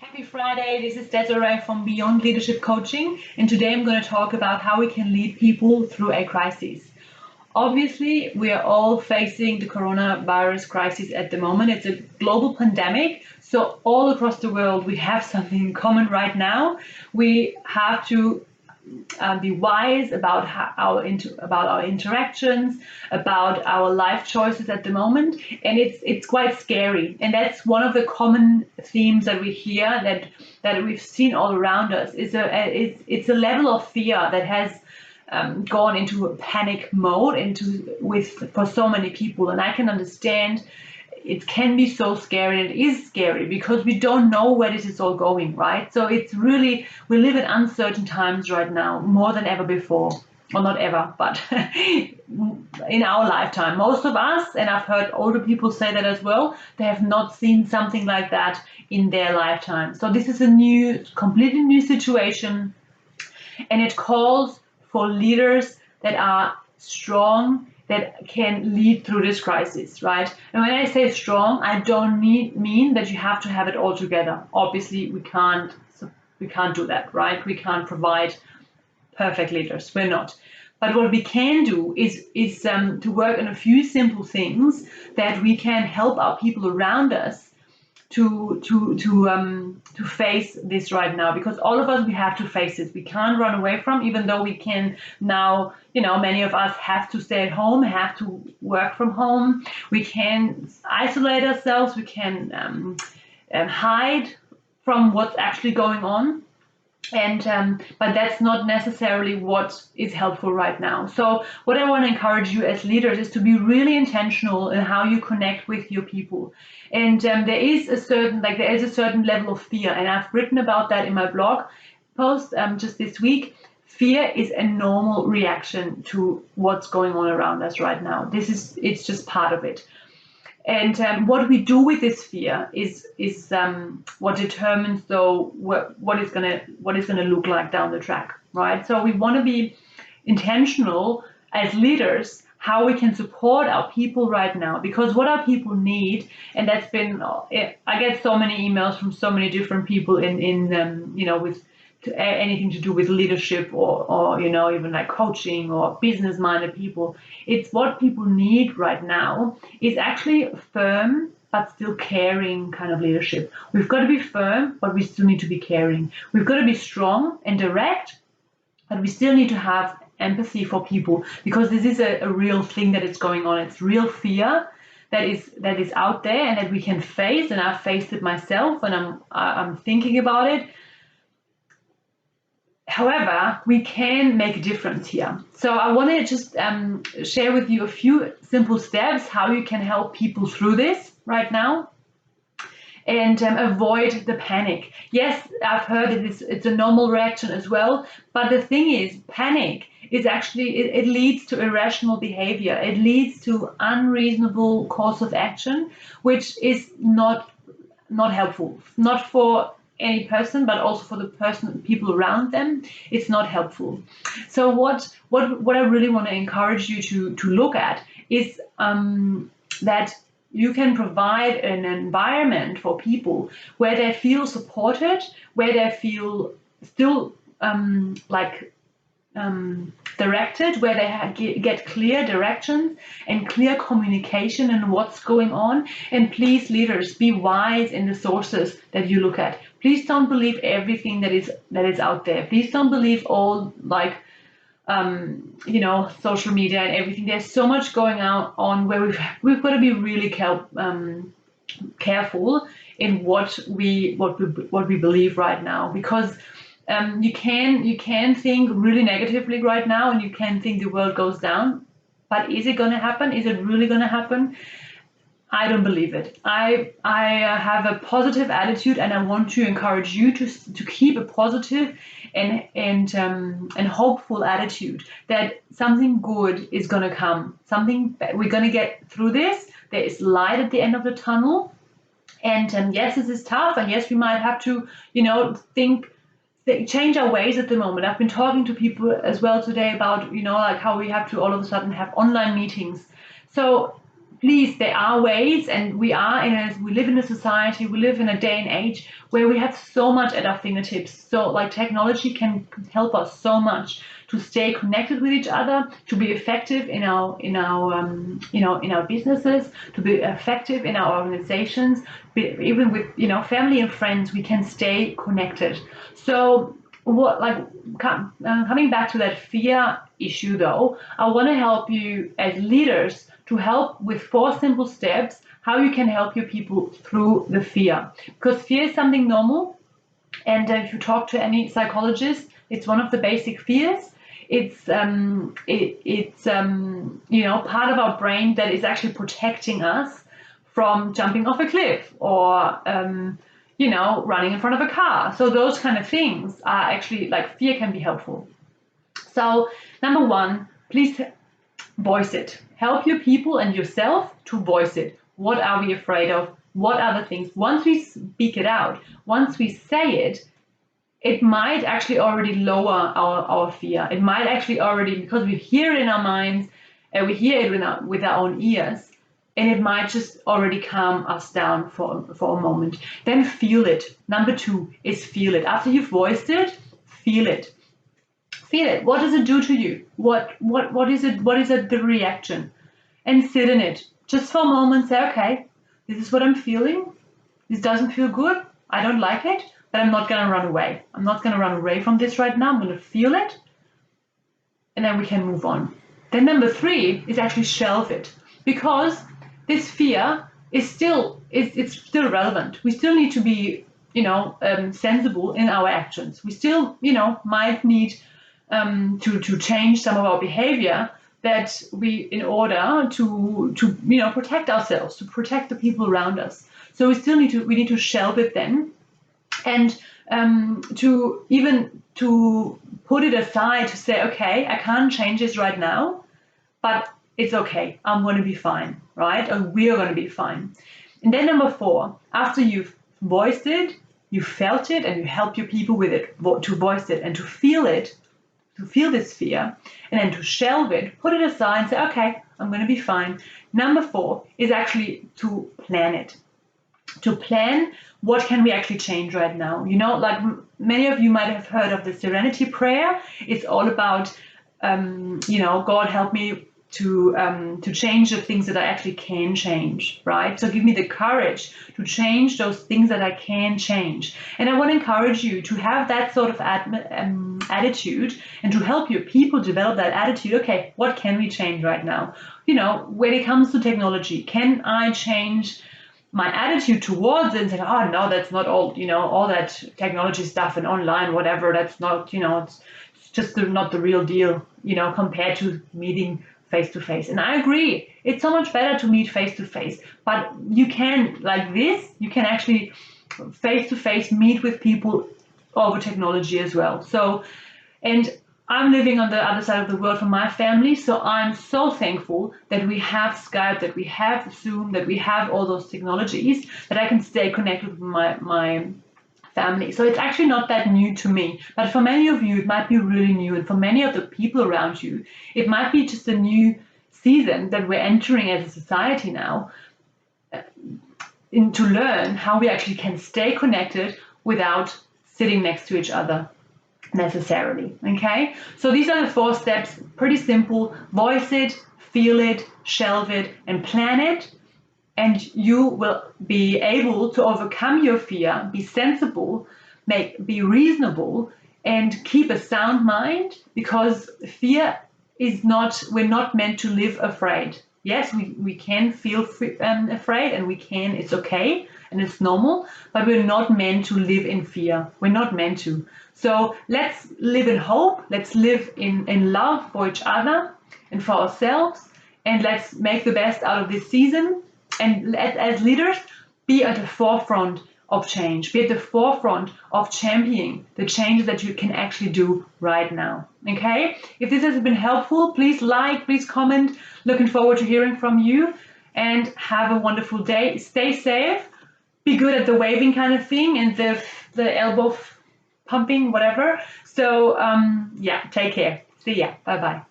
Happy Friday. This is Desiree from Beyond Leadership Coaching, and today I'm going to talk about how we can lead people through a crisis. Obviously, we are all facing the coronavirus crisis at the moment. It's a global pandemic, so all across the world we have something in common right now. We have to be wise about about our interactions, about our life choices at the moment, and it's quite scary. And that's one of the common themes that we hear that we've seen all around us. It's a level of fear that has gone into a panic mode for so many people, and I can understand it can be so scary, and it is scary because we don't know where this is all going, right? So it's really, we live in uncertain times right now, more than ever before. Well, not ever, but in our lifetime. Most of us, and I've heard older people say that as well, they have not seen something like that in their lifetime. So this is a completely new situation, and it calls for leaders that are strong, that can lead through this crisis, right? And when I say strong, I don't mean that you have to have it all together. Obviously, we can't do that, right? We can't provide perfect leaders. We're not. But what we can do is to work on a few simple things that we can help our people around us to face this right now, because all of us, we have to face it. We can't run away from, even though we can now, many of us have to stay at home, have to work from home. We can isolate ourselves, we can hide from what's actually going on. But that's not necessarily what is helpful right now. So what I want to encourage you as leaders is to be really intentional in how you connect with your people. And there is a certain level of fear, and I've written about that in my blog post just this week. Fear is a normal reaction to what's going on around us right now. It's just part of it. And what we do with this fear is what determines what is gonna look like down the track, right? So we want to be intentional as leaders how we can support our people right now, because what our people need, and that's been, I get so many emails from so many different people with anything to do with leadership or even like coaching or business minded people. It's what people need right now is actually firm but still caring kind of leadership. We've got to be firm, but we still need to be caring. We've got to be strong and direct, but we still need to have empathy for people, because this is a real thing that is going on. It's real fear that is out there and that we can face, and I've faced it myself, and I'm thinking about it. However, we can make a difference here. So I want to just share with you a few simple steps how you can help people through this right now and avoid the panic. Yes, I've heard it's a normal reaction as well, but the thing is, panic is actually, it leads to irrational behavior. It leads to unreasonable course of action, which is not helpful, not for any person, but also for the people around them. It's not helpful. So what I really want to encourage you to look at is that you can provide an environment for people where they feel supported, where they feel still directed, where they get clear directions and clear communication and what's going on. And please, leaders, be wise in the sources that you look at. Please don't believe everything that is out there. Please don't believe all social media and everything. There's so much going on where we've got to be really careful in what we believe right now, because you can think really negatively right now, and you can think the world goes down, but is it going to happen? Is it really going to happen? I don't believe it. I have a positive attitude, and I want to encourage you to keep a positive and hopeful attitude that something good is going to come. We're going to get through this. There is light at the end of the tunnel, and yes, this is tough, and yes, we might have to change our ways at the moment. I've been talking to people as well today about how we have to all of a sudden have online meetings. So please, there are ways, and we live in a society, we live in a day and age where we have so much at our fingertips. So like technology can help us so much to stay connected with each other, to be effective in our businesses, to be effective in our organizations, even with family and friends, we can stay connected. So coming back to that fear issue though, I want to help you as leaders to help with 4 simple steps how you can help your people through the fear, because fear is something normal, and if you talk to any psychologist, it's one of the basic fears. It's part of our brain that is actually protecting us from jumping off a cliff or running in front of a car. So those kind of things are actually, like, fear can be helpful. So number 1, please voice it. Help your people and yourself to voice it. What are we afraid of? What are the things? Once we speak it out, once we say it, it might actually already lower our fear. It might actually already, because we hear it in our minds and we hear it with our own ears, and it might just already calm us down for a moment. Then feel it. Number 2 is feel it. After you've voiced it, feel it. Feel it. What does it do to you? What is it? What is it, the reaction? And sit in it. Just for a moment, say, okay, this is what I'm feeling. This doesn't feel good. I don't like it, but I'm not going to run away. I'm not going to run away from this right now. I'm going to feel it. And then we can move on. Then number 3 is actually shelve it, because this fear is still relevant. We still need to be, sensible in our actions. We still, might need to change some of our behavior that in order to protect ourselves, to protect the people around us. So we need to shelve it then, and to put it aside, to say, okay, I can't change this right now, but it's okay. I'm going to be fine, right? Or we're going to be fine. And then number 4, after you've voiced it, you felt it, and you help your people with it, to voice it and to feel it, to feel this fear, and then to shelve it, put it aside and say, okay, I'm going to be fine. Number 4 is actually to plan it. To plan, what can we actually change right now? Like many of you might have heard of the Serenity Prayer. It's all about, God help me to change the things that I actually can change, right? So give me the courage to change those things that I can change. And I want to encourage you to have that sort of attitude, and to help your people develop that attitude. Okay, what can we change right now? When it comes to technology, can I change my attitude towards it and say, oh no, that's not all, all that technology stuff and online, whatever, that's not, it's just not the real deal, compared to meeting face to face. And I agree, it's so much better to meet face to face, but you can, like this, you can actually face to face meet with people over technology as well. So, and I'm living on the other side of the world from my family, so I'm so thankful that we have Skype, that we have Zoom, that we have all those technologies, that I can stay connected with my family. So it's actually not that new to me, but for many of you, it might be really new, and for many of the people around you, it might be just a new season that we're entering as a society now, to learn how we actually can stay connected without sitting next to each other necessarily. Okay, so these are the 4 steps. Pretty simple. Voice it, feel it, shelve it, and plan it, and you will be able to overcome your fear, be sensible, be reasonable, and keep a sound mind, because fear is not, we're not meant to live afraid. Yes, we can feel afraid, and it's okay, and it's normal, but we're not meant to live in fear. We're not meant to. So let's live in hope, let's live in love for each other and for ourselves, and let's make the best out of this season. And as leaders, be at the forefront of change, be at the forefront of championing the changes that you can actually do right now. Okay? If this has been helpful, please like, please comment. Looking forward to hearing from you, and have a wonderful day. Stay safe. Be good at the waving kind of thing and the elbow pumping, whatever. So, take care. See ya. Bye-bye.